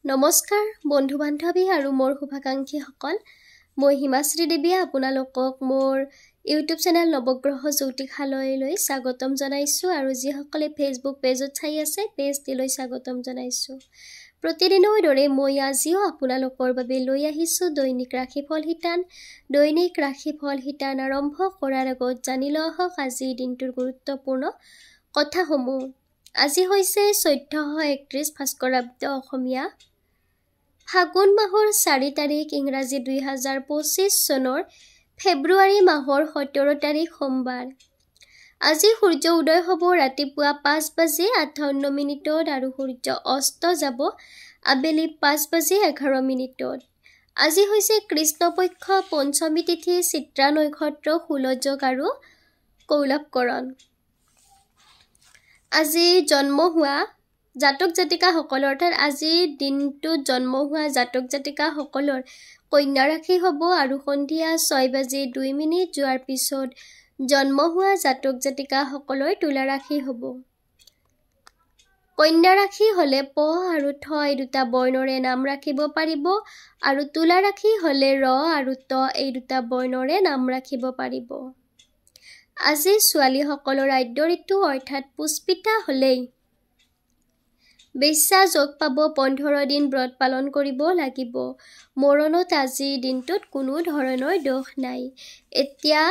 নমস্কাৰ বন্ধু বান্ধৱী আৰু মোৰ শুভাকাংক্ষীসকল মই হিমাশ্ৰী দেৱীয়ে আপোনালোকক মোৰ ইউটিউব চেনেল নৱগ্ৰহ জ্যোতিষালয়লৈ স্বাগতম জনাইছো আৰু যিসকলে ফেচবুক পেজত চাই আছে পেজটিলৈ স্বাগতম জনাইছো প্ৰতিদিনৰ দৰে মই আজিও আপোনালোকৰ বাবে লৈ আহিছো দৈনিক ৰাশিফল হিতান আৰম্ভ কৰাৰ আগত জানি লওক আজিৰ দিনটোৰ গুৰুত্বপূৰ্ণ কথাসমূহ আজি হৈছে 1431 ভাস্কৰাব্দ অসমীয়া ফাগুন মাহৰ 4 তাৰিখ ইংৰাজী 2025 চনৰ ফেব্ৰুৱাৰী মাহৰ 17 তাৰিখ সোমবাৰ আজি সূৰ্য উদয় হ'ব ৰাতিপুৱা 5:58 আৰু সূৰ্য অস্ত যাব আবেলি 5:11 আজি হৈছে কৃষ্ণপক্ষ পঞ্চমী তিথি চিত্ৰা নক্ষত্ৰ 16 যোগ আৰু কৌলভকৰণ আজি জন্ম হোৱা জাতক জাতিকাসকলৰ অৰ্থাৎ আজিৰ দিনটোত জন্ম হোৱা জাতক জাতিকাসকলৰ কন্যা ৰাশি হ'ব আৰু সন্ধিয়া 6:02 যোৱাৰ পিছত জন্ম হোৱা জাতক জাতিকাসকলৰ তুলা ৰাশি হ'ব কন্যা ৰাশি হ'লে প আৰু থ এই দুটা বৰ্ণৰে নাম ৰাখিব পাৰিব আৰু তুলা ৰাশি হ'লে ৰ আৰু ত এই দুটা বৰ্ণৰে নাম ৰাখিব পাৰিব আজি ছোৱালীসকলৰ আদ্য ঋতু অৰ্থাৎ পুষ্পিতা হ'লেই বেশ্যা যোগ পাব 15 দিন ব্ৰত পালন কৰিব লাগিব মৰণত আজিৰ দিনটোত কোনো ধৰণৰ দোষ নাই এতিয়া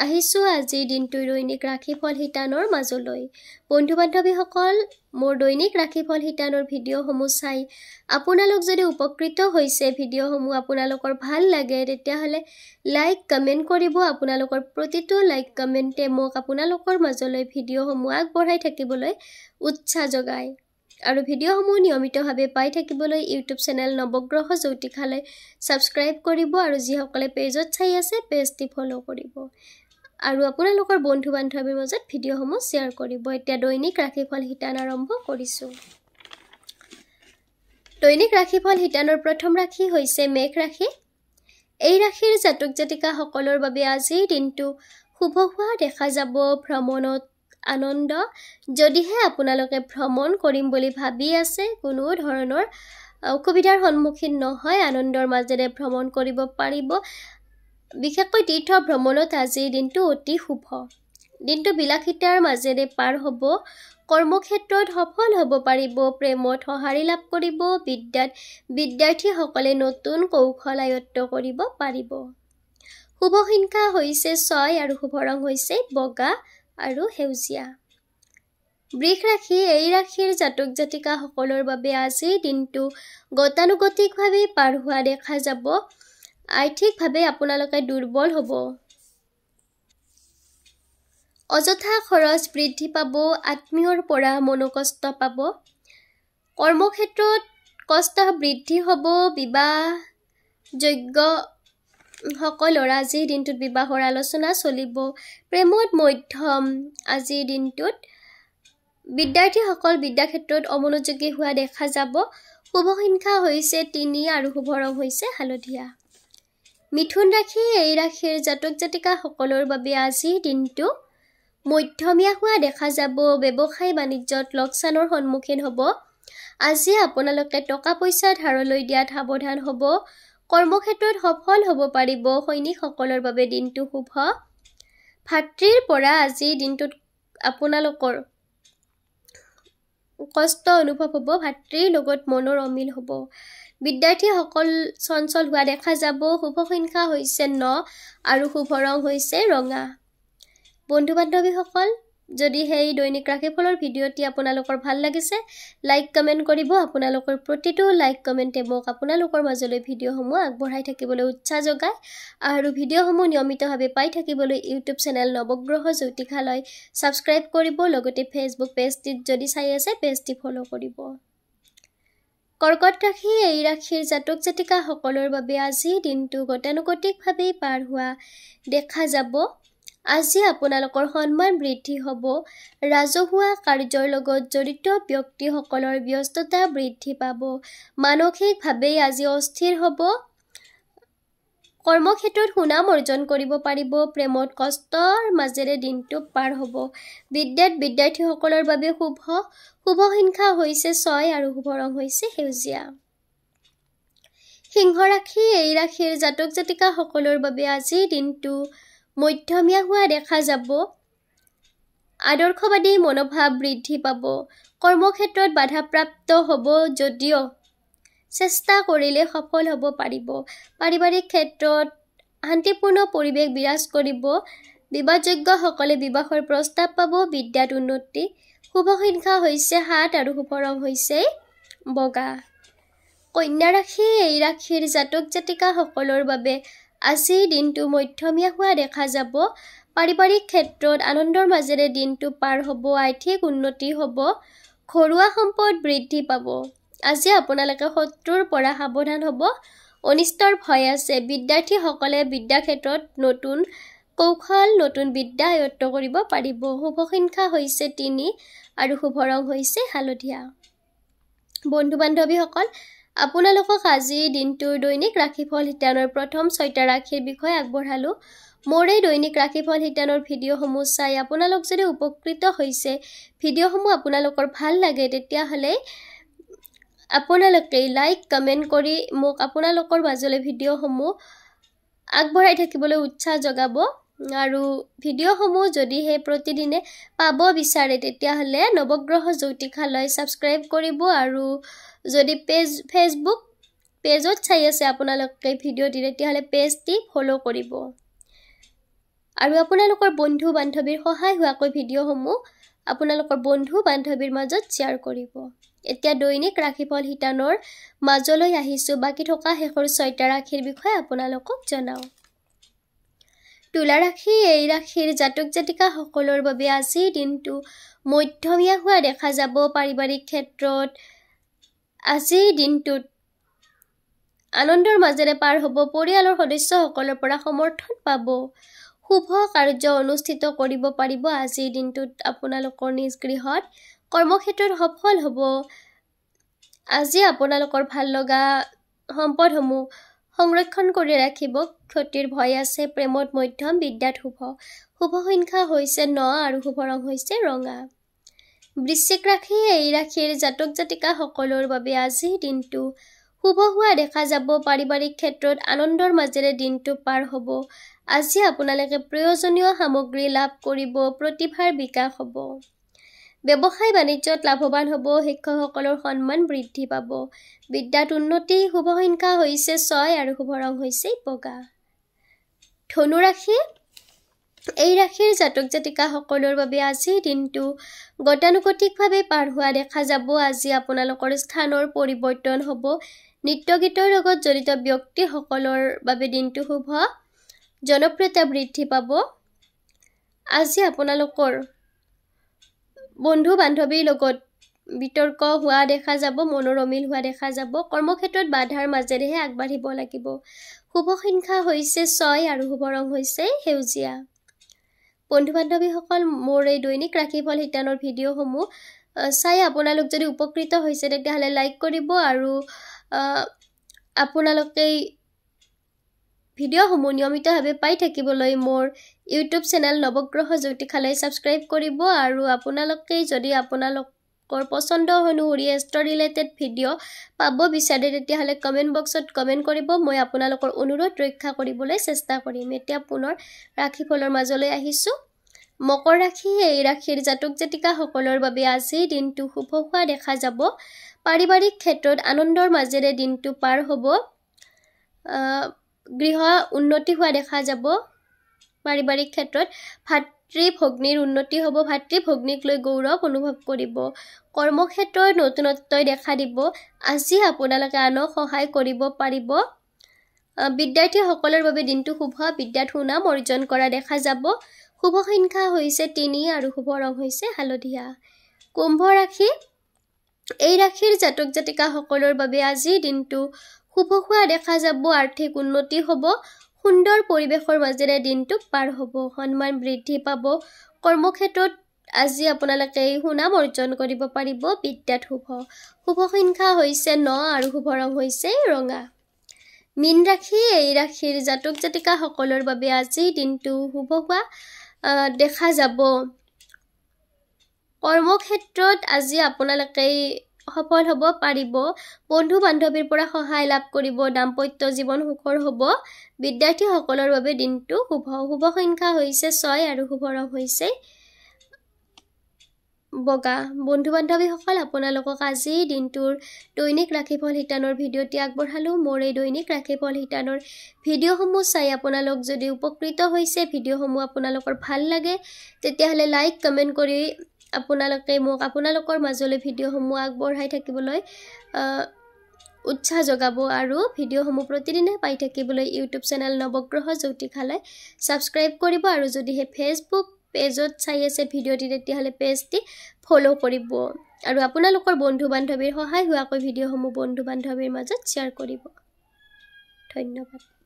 আহিছো আজিৰ দিনটোৰ দৈনিক ৰাশিফল হিতানৰ মাজলৈ বন্ধু বান্ধৱীসকল মোৰ দৈনিক ৰাশিফল হিতানৰ ভিডিঅ'সমূহ চাই আপোনালোক যদি উপকৃত হৈছে ভিডিঅ'সমূহ আপোনালোকৰ ভাল লাগে তেতিয়াহ'লে লাইক কমেন্ট কৰিব আপোনালোকৰ প্ৰতিটো লাইক কমেন্টে মোক আপোনালোকৰ মাজলৈ ভিডিঅ'সমূহ আগবঢ়াই থাকিবলৈ উৎসাহ যোগায় আৰু ভিডিঅ'সমূহ নিয়মিতভাৱে পাই থাকিবলৈ ইউটিউব চেনেল নৱগ্ৰহ জ্যোতিষালয় সাবস্ক্ৰাইব কৰিব আৰু যিসকলে পেজত চাই আছে পেজটি ফলো কৰিব আৰু আপোনালোকৰ বন্ধু বান্ধৱীৰ মাজত ভিডিঅ'সমূহ শ্বেয়াৰ কৰিব এতিয়া দৈনিক ৰাশিফল হিতান আৰম্ভ কৰিছো দৈনিক ৰাশিফল হিতানৰ প্ৰথম ৰাশি হৈছে মেঘ ৰাশি এই ৰাশিৰ জাতক জাতিকাসকলৰ বাবে আজিৰ দিনটো শুভ হোৱা দেখা যাব ভ্ৰমণত আনন্দ যদিহে আপোনালোকে ভ্ৰমণ কৰিম বুলি ভাবি আছে কোনো ধৰণৰ অসুবিধাৰ সন্মুখীন নহয় আনন্দৰ মাজেৰে ভ্ৰমণ কৰিব পাৰিব বিশেষকৈ তীৰ্থ ভ্ৰমণত আজিৰ দিনটো অতি শুভ দিনটো বিলাসিতাৰ মাজেৰে পাৰ হ'ব কৰ্মক্ষেত্ৰত সফল হ'ব পাৰিব প্ৰেমত সঁহাৰি লাভ কৰিব বিদ্যাৰ্থীসকলে নতুন কৌশল আয়ত্ত কৰিব পাৰিব শুভ সংখ্যা হৈছে 6 আৰু শুভ ৰং হৈছে বগা আৰু সেউজীয়া বৃষ ৰাশি এই ৰাশিৰ জাতক জাতিকাসকলৰ বাবে আজিৰ দিনটো গতানুগতিকভাৱে পাৰ হোৱা দেখা যাব আৰ্থিকভাৱে আপোনালোকে দুৰ্বল হ'ব অযথা খৰচ বৃদ্ধি পাব আত্মীয়ৰ পৰা মনোকষ্ট পাব কৰ্মক্ষেত্ৰত কষ্ট বৃদ্ধি হ'ব বিবাহ যোগ্য সকলৰ আজিৰ দিনটোত বিবাহৰ আলোচনা চলিব প্ৰেমত মধ্যম আজিৰ দিনটোত বিদ্যাৰ্থীসকল বিদ্যাক্ষেত্ৰত অমনোযোগী হোৱা দেখা যাব শুভ সংখ্যা হৈছে 3 আৰু শুভ ৰং হৈছে হালধীয়া মিথুন ৰাশি এই ৰাশিৰ জাতক জাতিকাসকলৰ বাবে আজিৰ দিনটো মধ্যমীয়া হোৱা দেখা যাব ব্যৱসায় বাণিজ্যত লোকচানৰ সন্মুখীন হ'ব আজি আপোনালোকে টকা পইচা ধাৰলৈ দিয়াত সাৱধান হ'ব কৰ্মক্ষেত্ৰত সফল হ'ব পাৰিব সৈনিকসকলৰ বাবে দিনটো শুভ ভাতৃৰ পৰা আজিৰ দিনটোত আপোনালোকৰ কষ্ট অনুভৱ হ'ব ভাতৃৰ লগত মনৰ অমিল হ'ব বিদ্যাৰ্থীসকল চঞ্চল হোৱা দেখা যাব শুভ সংখ্যা হৈছে 9 আৰু শুভ ৰং হৈছে ৰঙা বন্ধু বান্ধৱীসকল যদি সেই দৈনিক ৰাশিফলৰ ভিডিঅ'টি আপোনালোকৰ ভাল লাগিছে লাইক কমেন্ট কৰিব আপোনালোকৰ প্ৰতিটো লাইক কমেন্টে মোক আপোনালোকৰ মাজলৈ ভিডিঅ'সমূহ আগবঢ়াই থাকিবলৈ উৎসাহ যোগায় আৰু ভিডিঅ'সমূহ নিয়মিতভাৱে পাই থাকিবলৈ ইউটিউব চেনেল নৱগ্ৰহ জ্যোতিষালয় সাবস্ক্ৰাইব কৰিব লগতে ফেচবুক পেজটিত যদি চাই আছে পেজটি ফলো কৰিব কৰ্কট ৰাশি এই ৰাশিৰ জাতক জাতিকাসকলৰ বাবে আজিৰ দিনটো গতানুগতিকভাৱে পাৰ হোৱা দেখা যাব আজি আপোনালোকৰ সন্মান বৃদ্ধি হ'ব ৰাজহুৱা কাৰ্যৰ লগত জড়িত ব্যক্তিসকলৰ ব্যস্ততা বৃদ্ধি পাব মানসিকভাৱে আজি অস্থিৰ হ'ব কৰ্মক্ষেত্ৰত সুনাম অৰ্জন কৰিব পাৰিব প্ৰেমত কষ্টৰ মাজেৰে দিনটো পাৰ হ'ব বিদ্যাৰ্থীসকলৰ বাবে শুভ সংখ্যা হৈছে 6 আৰু শুভ ৰং হৈছে সেউজীয়া সিংহ ৰাশি এই ৰাশিৰ জাতক জাতিকাসকলৰ বাবে আজিৰ দিনটো মধ্যমীয়া হোৱা দেখা যাব। আদৰ্শবাদী মনোভাৱ বৃদ্ধি পাব। কৰ্মক্ষেত্ৰত বাধাপ্ৰাপ্ত হ'ব যদিও চেষ্টা কৰিলে সফল হ'ব পাৰিব। পাৰিবাৰিক ক্ষেত্ৰত শান্তিপূৰ্ণ পৰিৱেশ বিৰাজ কৰিব। বিবাহযোগ্যসকলে বিবাহৰ প্ৰস্তাৱ পাব। বিদ্যাত উন্নতি। শুভ সংখ্যা হৈছে 7 আৰু শুভ ৰং হৈছে বগা। কন্যা ৰাশি এই ৰাশিৰ জাতক জাতিকাসকলৰ বাবে আজিৰ দিনটো মধ্যমীয়া হোৱা দেখা যাব। পাৰিবাৰিক ক্ষেত্ৰত আনন্দৰ মাজেৰে দিনটো পাৰ হ'ব। আৰ্থিক উন্নতি হ'ব। ঘৰুৱা সম্পদ বৃদ্ধি পাব। আজি আপোনালোকে শত্ৰুৰ পৰা সাৱধান হ'ব। অনিষ্টৰ ভয় আছে। বিদ্যাৰ্থীসকলে বিদ্যাক্ষেত্ৰত নতুন কৌশল নতুন বিদ্যা আয়ত্ত কৰিব পাৰিব। শুভ সংখ্যা হৈছে 3 আৰু শুভ ৰং হৈছে হালধীয়া। বন্ধু বান্ধৱীসকল, আপোনালোকক আজিৰ দিনটোৰ দৈনিক ৰাশিফল শিতানৰ প্ৰথম 6টা ৰাশিৰ বিষয়ে আগবঢ়ালোঁ। মোৰ এই দৈনিক ৰাশিফল শিতানৰ ভিডিঅ'সমূহ চাই আপোনালোক যদি উপকৃত হৈছে, ভিডিঅ'সমূহ আপোনালোকৰ ভাল লাগে, তেতিয়াহ'লে আপোনালোকে লাইক কমেণ্ট কৰি মোক আপোনালোকৰ মাজলৈ ভিডিঅ'সমূহ আগবঢ়াই থাকিবলৈ উৎসাহ যোগাব। আৰু ভিডিঅ'সমূহ যদিহে প্ৰতিদিনে পাব বিচাৰে, তেতিয়াহ'লে নৱগ্ৰহ জ্যোতিষালয় ছাবস্ক্ৰাইব কৰিব। আৰু যদি ফেচবুক পেজত চাই আছে আপোনালোকে ভিডিঅ'টি, তেতিয়াহ'লে পেজটি ফ'ল' কৰিব। আৰু আপোনালোকৰ বন্ধু বান্ধৱীৰ সহায় হোৱাকৈ ভিডিঅ'সমূহ আপোনালোকৰ বন্ধু বান্ধৱীৰ মাজত শ্বেয়াৰ কৰিব। এতিয়া দৈনিক ৰাশিফল শিতানৰ মাজলৈ আহিছোঁ। বাকী থকা শেষৰ 6টা ৰাশিৰ বিষয়ে আপোনালোকক জনাওঁ। তুলা ৰাশি এই ৰাশিৰ জাতক জাতিকাসকলৰ বাবে আজিৰ দিনটো মধ্যমীয়া হোৱা দেখা যাব। পাৰিবাৰিক ক্ষেত্ৰত আজিৰ দিনটোত আনন্দৰ মাজেৰে পাৰ হ'ব। পৰিয়ালৰ সদস্যসকলৰ পৰা সমৰ্থন পাব। শুভ কাৰ্য অনুষ্ঠিত কৰিব পাৰিব আজিৰ দিনটোত আপোনালোকৰ নিজ গৃহত। কৰ্মক্ষেত্ৰত সফল হ'ব। আজি আপোনালোকৰ ভাল লগা সম্পদসমূহ সংৰক্ষণ কৰি ৰাখিব। ক্ষতিৰ ভয় আছে। প্ৰেমত মধ্যম। বিদ্যাত শুভ। শুভ সংখ্যা হৈছে 9 আৰু শুভ ৰং হৈছে ৰঙা। বৃশ্চিক ৰাশি এই ৰাশিৰ জাতক জাতিকাসকলৰ বাবে আজিৰ দিনটো শুভ হোৱা দেখা যাব। পাৰিবাৰিক ক্ষেত্ৰত আনন্দৰ মাজেৰে দিনটো পাৰ হ'ব। আজি আপোনালোকে প্ৰয়োজনীয় সামগ্ৰী লাভ কৰিব। প্ৰতিভাৰ বিকাশ হ'ব। ব্যৱসায় বাণিজ্যত লাভৱান হ'ব। শিক্ষকসকলৰ সন্মান বৃদ্ধি পাব। বিদ্যাত উন্নতি। শুভ সংখ্যা হৈছে 6 আৰু শুভ ৰং হৈছে বগা। ধনু ৰাশি এই ৰাশিৰ জাতক জাতিকাসকলৰ বাবে আজিৰ দিনটো গতানুগতিকভাৱে পাৰ হোৱা দেখা যাব। আজি আপোনালোকৰ স্থানৰ পৰিৱৰ্তন হ'ব। নৃত্য গীতৰ লগত জড়িত ব্যক্তিসকলৰ বাবে দিনটো শুভ। জনপ্ৰিয়তা বৃদ্ধি পাব। আজি আপোনালোকৰ বন্ধু বান্ধৱীৰ লগত বিতৰ্ক হোৱা দেখা যাব। মনৰ অমিল হোৱা দেখা যাব। কৰ্মক্ষেত্ৰত বাধাৰ মাজেৰেহে আগবাঢ়িব লাগিব। শুভ সংখ্যা হৈছে 6 আৰু শুভ ৰং হৈছে সেউজীয়া। বন্ধু বান্ধৱীসকল, মোৰ এই দৈনিক ৰাশিফল শিতানৰ ভিডিঅ'সমূহ চাই আপোনালোক যদি উপকৃত হৈছে, তেতিয়াহ'লে লাইক কৰিব। আৰু আপোনালোকে ভিডিঅ'সমূহ নিয়মিতভাৱে পাই থাকিবলৈ মোৰ ইউটিউব চেনেল নৱগ্ৰহ জ্যোতিষালয় ছাবস্ক্ৰাইব কৰিব। আৰু আপোনালোকে যদি আপোনালোকৰ পচন্দ অনুসৰি এষ্ট্ৰ' ৰিলেটেড ভিডিঅ' পাব বিচাৰে, তেতিয়াহ'লে কমেণ্ট বক্সত কমেণ্ট কৰিব। মই আপোনালোকৰ অনুৰোধ ৰক্ষা কৰিবলৈ চেষ্টা কৰিম। এতিয়া পুনৰ ৰাশিফলৰ মাজলৈ আহিছোঁ। মকৰ ৰাশি এই ৰাশিৰ জাতক জাতিকাসকলৰ বাবে আজিৰ দিনটো শুভ হোৱা দেখা যাব। পাৰিবাৰিক ক্ষেত্ৰত আনন্দৰ মাজেৰে দিনটো পাৰ হ'ব। গৃহ উন্নতি হোৱা দেখা যাব। পাৰিবাৰিক ক্ষেত্ৰত ভাতৃ ভগ্নীৰ উন্নতি হ'ব। ভাতৃ ভগ্নীক লৈ গৌৰৱ অনুভৱ কৰিব। কৰ্মক্ষেত্ৰত নতুনত্বই দেখা দিব। আজি আপোনালোকে আনক সহায় কৰিব পাৰিব। বিদ্যাৰ্থীসকলৰ বাবে দিনটো শুভ। বিদ্যাত সুনাম অৰ্জন কৰা দেখা যাব। শুভ সংখ্যা হৈছে 3 আৰু শুভ ৰং হৈছে হালধীয়া। কুম্ভ ৰাশি এই ৰাশিৰ জাতক জাতিকাসকলৰ বাবে আজিৰ দিনটো শুভ হোৱা দেখা যাব। আৰ্থিক উন্নতি হ'ব। সুন্দৰ পৰিৱেশৰ মাজেৰে দিনটো পাৰ হ'ব। সন্মান বৃদ্ধি পাব। কৰ্মক্ষেত্ৰত আজি আপোনালোকে সুনাম অৰ্জন কৰিব পাৰিব। বিদ্যাত শুভ। শুভ সংখ্যা হৈছে 9 আৰু শুভ ৰং হৈছে ৰঙা। মীন ৰাশি এই ৰাশিৰ জাতক জাতিকাসকলৰ বাবে আজিৰ দিনটো শুভ হোৱা দেখা যাব। কৰ্মক্ষেত্ৰত আজি আপোনালোকে সফল হ'ব পাৰিব বন্ধু বান্ধৱীৰ পৰা সহায় লাভ কৰিব দাম্পত্য জীৱন সুখৰ হ'ব বিদ্যাৰ্থীসকলৰ বাবে দিনটো শুভ শুভ সংখ্যা হৈছে 6 আৰু শুভ ৰং হৈছে বগা বন্ধু বান্ধৱীসকল আপোনালোকক আজি দিনটোৰ দৈনিক ৰাশিফল হিতানৰ ভিডিঅ'টি আগবঢ়ালোঁ মোৰ এই দৈনিক ৰাশিফল হিতানৰ ভিডিঅ'সমূহ চাই আপোনালোক যদি উপকৃত হৈছে ভিডিঅ'সমূহ আপোনালোকৰ ভাল লাগে তেতিয়াহ'লে লাইক কমেণ্ট কৰি আপোনালোকে মোক আপোনালোকৰ মাজলৈ ভিডিঅ'সমূহ আগবঢ়াই থাকিবলৈ উৎসাহ যোগাব আৰু ভিডিঅ'সমূহ প্ৰতিদিনে পাই থাকিবলৈ ইউটিউব চেনেল নৱগ্ৰহ জ্যোতিষালয় সাবস্ক্ৰাইব কৰিব আৰু যদিহে ফেচবুক পেজত চাই আছে ভিডিঅ'টি তেতিয়াহ'লে পেজটি ফলো কৰিব আৰু আপোনালোকৰ বন্ধু বান্ধৱীৰ সহায় হোৱাকৈ ভিডিঅ'সমূহ বন্ধু বান্ধৱীৰ মাজত শ্বেয়াৰ কৰিব ধন্যবাদ